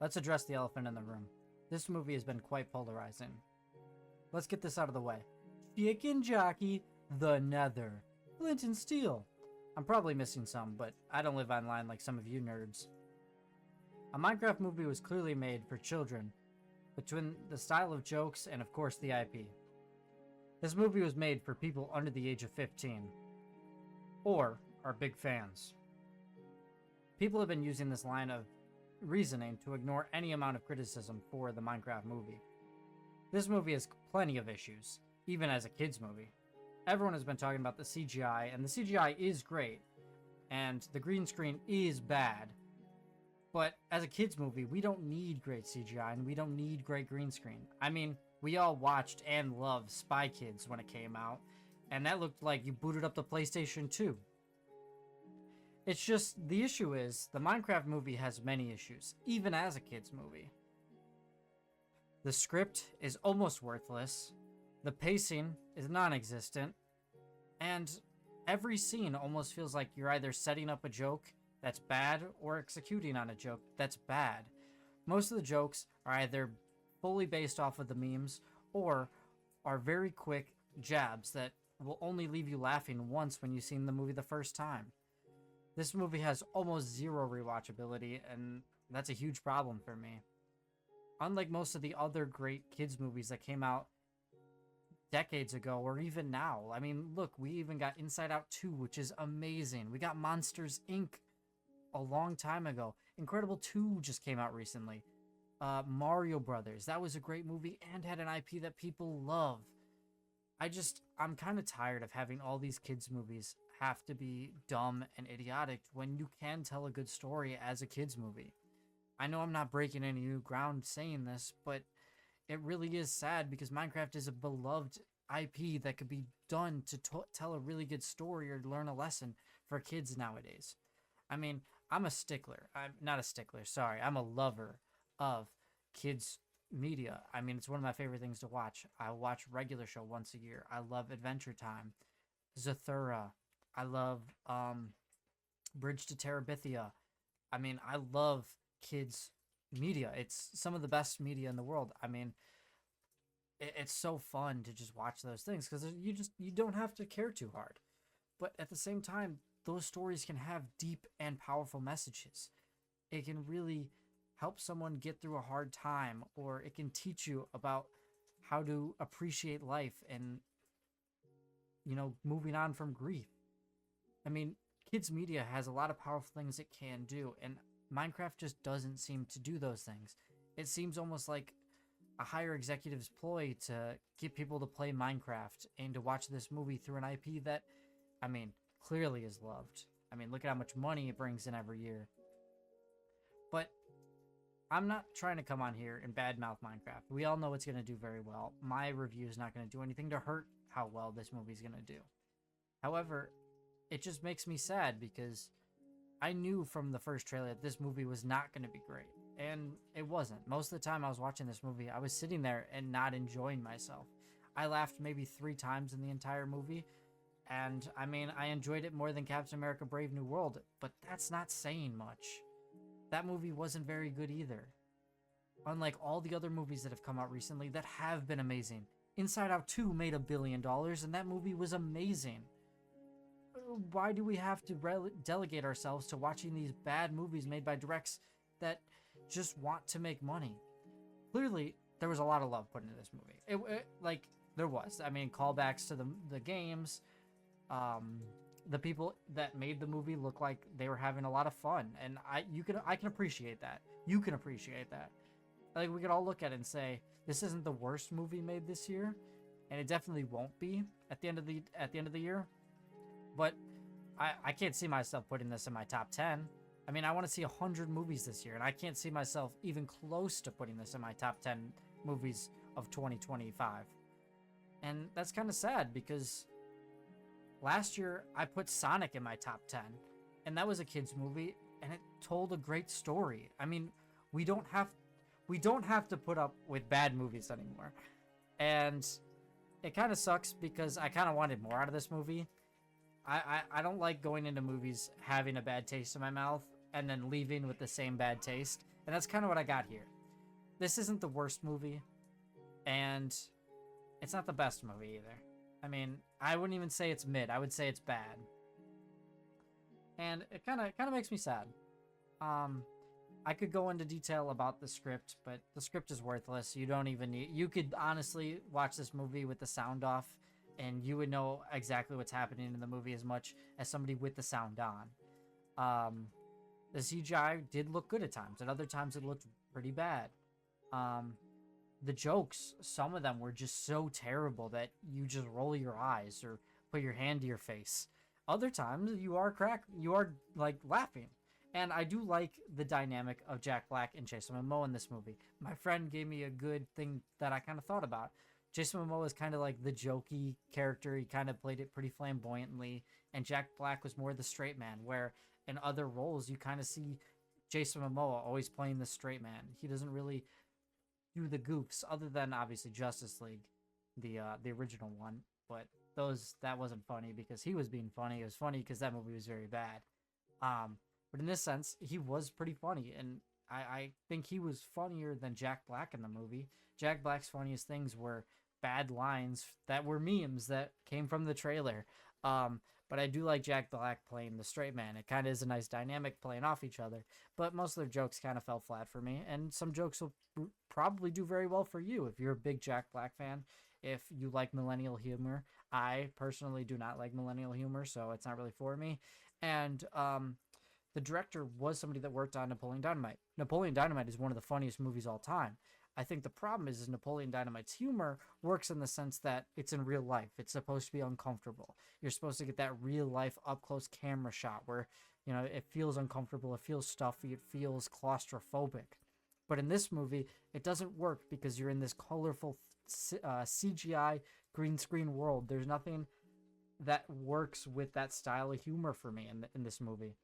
Let's address the elephant in the room. This movie has been quite polarizing. Let's get this out of the way. Chicken Jockey, The Nether, Flint and Steel. I'm probably missing some, but I don't live online like some of you nerds. A Minecraft movie was clearly made for children, between the style of jokes and, of course, the IP. This movie was made for people under the age of 15, or are big fans. People have been using this line of reasoning to ignore any amount of criticism for the Minecraft movie. This movie has plenty of issues, even as a kids movie. Everyone has been talking about the CGI, and the CGI is great, and the green screen is bad. But as a kids movie, we don't need great CGI, and we don't need great green screen. I mean, we all watched and loved Spy Kids when it came out, and that looked like you booted up the PlayStation 2. It's just, the issue is, the Minecraft movie has many issues, even as a kids movie. The script is almost worthless, the pacing is non-existent, and every scene almost feels like you're either setting up a joke that's bad or executing on a joke that's bad. Most of the jokes are either fully based off of the memes or are very quick jabs that will only leave you laughing once when you've seen the movie the first time. This movie has almost zero rewatchability, and that's a huge problem for me. Unlike most of the other great kids movies that came out decades ago or even now. I mean, look, we even got Inside Out 2, which is amazing. We got Monsters, Inc. a long time ago. Incredible 2 just came out recently. Mario Brothers, that was a great movie and had an IP that people love. I'm kind of tired of having all these kids movies have to be dumb and idiotic when you can tell a good story as a kids movie. I know I'm not breaking any new ground saying this, but it really is sad because Minecraft is a beloved IP that could be done to tell a really good story or learn a lesson for kids nowadays. I mean, I'm a stickler. I'm not a stickler, sorry. I'm a lover of kids media. I mean, it's one of my favorite things to watch. I watch Regular Show once a year. I love Adventure Time, Zathura. I love Bridge to Terabithia. I mean, I love kids media. It's some of the best media in the world. I mean, it's so fun to just watch those things because you don't have to care too hard. But at the same time, those stories can have deep and powerful messages. It can really help someone get through a hard time, or it can teach you about how to appreciate life and, moving on from grief. I mean, kids media has a lot of powerful things it can do, and Minecraft just doesn't seem to do those things. It seems almost like a higher executive's ploy to get people to play Minecraft and to watch this movie through an IP that, I mean, clearly is loved. I mean, look at how much money it brings in every year. But I'm not trying to come on here and badmouth Minecraft. We all know it's going to do very well. My review is not going to do anything to hurt how well this movie is going to do. However, it just makes me sad because I knew from the first trailer that this movie was not going to be great. And it wasn't. Most of the time I was watching this movie, I was sitting there and not enjoying myself. I laughed maybe 3 times in the entire movie. And, I mean, I enjoyed it more than Captain America Brave New World. But that's not saying much. That movie wasn't very good either. Unlike all the other movies that have come out recently that have been amazing. Inside Out 2 made $1 billion, and that movie was amazing. Why do we have to delegate ourselves to watching these bad movies made by directs that just want to make money? Clearly, there was a lot of love put into this movie. There was. I mean, callbacks to the games. The people that made the movie look like they were having a lot of fun, and I can appreciate that. You can appreciate that. Like, we could all look at it and say, this isn't the worst movie made this year, and it definitely won't be at the end of the year. But I can't see myself putting this in my top 10. I mean, I want to see 100 movies this year, and I can't see myself even close to putting this in my top 10 movies of 2025. And that's kind of sad because last year I put Sonic in my top 10, and that was a kids movie, and it told a great story. I mean, we don't have to put up with bad movies anymore. And it kind of sucks because I kind of wanted more out of this movie. I don't like going into movies having a bad taste in my mouth and then leaving with the same bad taste. And that's kind of what I got here. This isn't the worst movie, and it's not the best movie either. I mean, I wouldn't even say it's mid. I would say it's bad. And it kind of makes me sad. I could go into detail about the script, but the script is worthless. You don't even need... You could honestly watch this movie with the sound off, and you would know exactly what's happening in the movie as much as somebody with the sound on. The CGI did look good at times. At other times, it looked pretty bad. The jokes, some of them were just so terrible that you just roll your eyes or put your hand to your face. Other times, you are like laughing. And I do like the dynamic of Jack Black and Jason Momoa in this movie. My friend gave me a good thing that I kind of thought about. Jason Momoa is kind of like the jokey character. He kind of played it pretty flamboyantly. And Jack Black was more the straight man, where in other roles, you kind of see Jason Momoa always playing the straight man. He doesn't really do the goofs, other than obviously Justice League, the original one. But that wasn't funny because he was being funny. It was funny because that movie was very bad. But in this sense, he was pretty funny, and I think he was funnier than Jack Black in the movie. Jack Black's funniest things were bad lines that were memes that came from the trailer. But I do like Jack Black playing the straight man. It kind of is a nice dynamic playing off each other. But most of their jokes kind of fell flat for me, and some jokes will probably do very well for you if you're a big Jack Black fan. If you like millennial humor, I personally do not like millennial humor, so it's not really for me. And the director was somebody that worked on Napoleon Dynamite. Napoleon Dynamite is one of the funniest movies all time. I think the problem is Napoleon Dynamite's humor works in the sense that it's in real life. It's supposed to be uncomfortable. You're supposed to get that real life up close camera shot where, you know, it feels uncomfortable, it feels stuffy, it feels claustrophobic. But in this movie, it doesn't work because you're in this colorful CGI green screen world. There's nothing that works with that style of humor for me in this movie.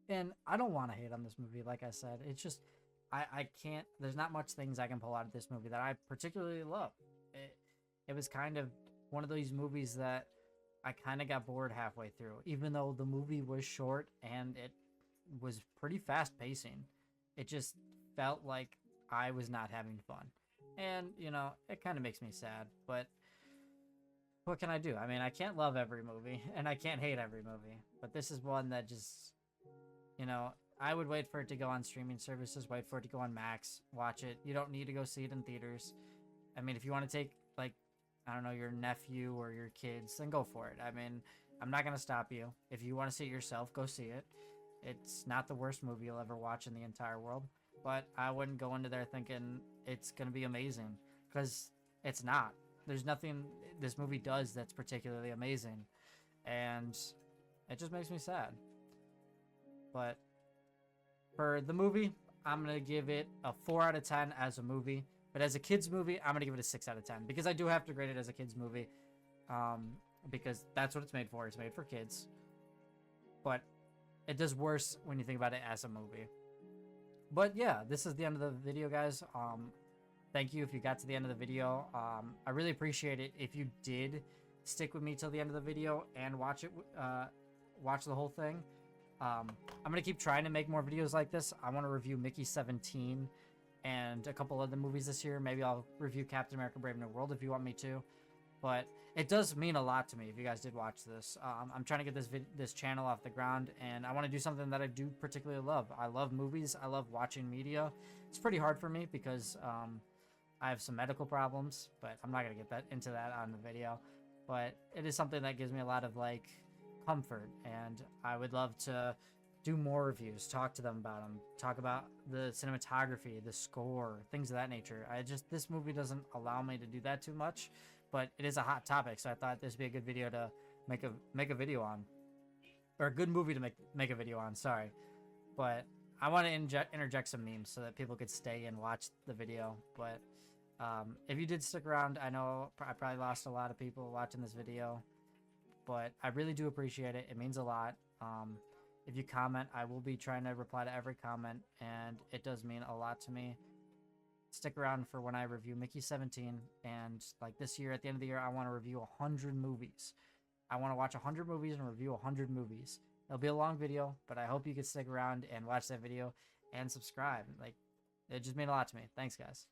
And I don't want to hate on this movie, like I said. It's just, I can't, there's not much things I can pull out of this movie that I particularly love. It was kind of one of those movies that I kind of got bored halfway through, even though the movie was short and it was pretty fast pacing. It just felt like I was not having fun. And, you know, it kind of makes me sad, but what can I do? I mean, I can't love every movie, and I can't hate every movie, but this is one that just... You know, I would wait for it to go on streaming services, wait for it to go on Max, watch it. You don't need to go see it in theaters. I mean, if you want to take, like, I don't know, your nephew or your kids, then go for it. I mean, I'm not going to stop you. If you want to see it yourself, go see it. It's not the worst movie you'll ever watch in the entire world, but I wouldn't go into there thinking it's going to be amazing, because it's not. There's nothing this movie does that's particularly amazing, and it just makes me sad. But for the movie, I'm going to give it a 4 out of 10 as a movie. But as a kid's movie, I'm going to give it a 6 out of 10. Because I do have to grade it as a kid's movie. Because that's what it's made for. It's made for kids. But it does worse when you think about it as a movie. But yeah, this is the end of the video, guys. Thank you if you got to the end of the video. I really appreciate it if you did stick with me till the end of the video and watch the whole thing. I'm going to keep trying to make more videos like this. I want to review Mickey 17 and a couple other movies this year. Maybe I'll review Captain America Brave New World if you want me to. But it does mean a lot to me if you guys did watch this. I'm trying to get this channel off the ground, and I want to do something that I do particularly love. I love movies. I love watching media. It's pretty hard for me because I have some medical problems, but I'm not going to get into that on the video. But it is something that gives me a lot of, like, comfort, and I would love to do more reviews, talk to them about them, talk about the cinematography, the score, things of that nature. This movie doesn't allow me to do that too much, but it is a hot topic, so I thought this would be a good video to make a video on, or a good movie to make a video on, sorry. But I want to interject some memes so that people could stay and watch the video. But if you did stick around, I know I probably lost a lot of people watching this video, but I really do appreciate it. It means a lot. If you comment, I will be trying to reply to every comment, and it does mean a lot to me. Stick around for when I review Mickey 17, and like this year, at the end of the year, I want to review 100 movies. I want to watch 100 movies and review 100 movies. It'll be a long video, but I hope you can stick around and watch that video and subscribe. Like, it just meant a lot to me. Thanks, guys.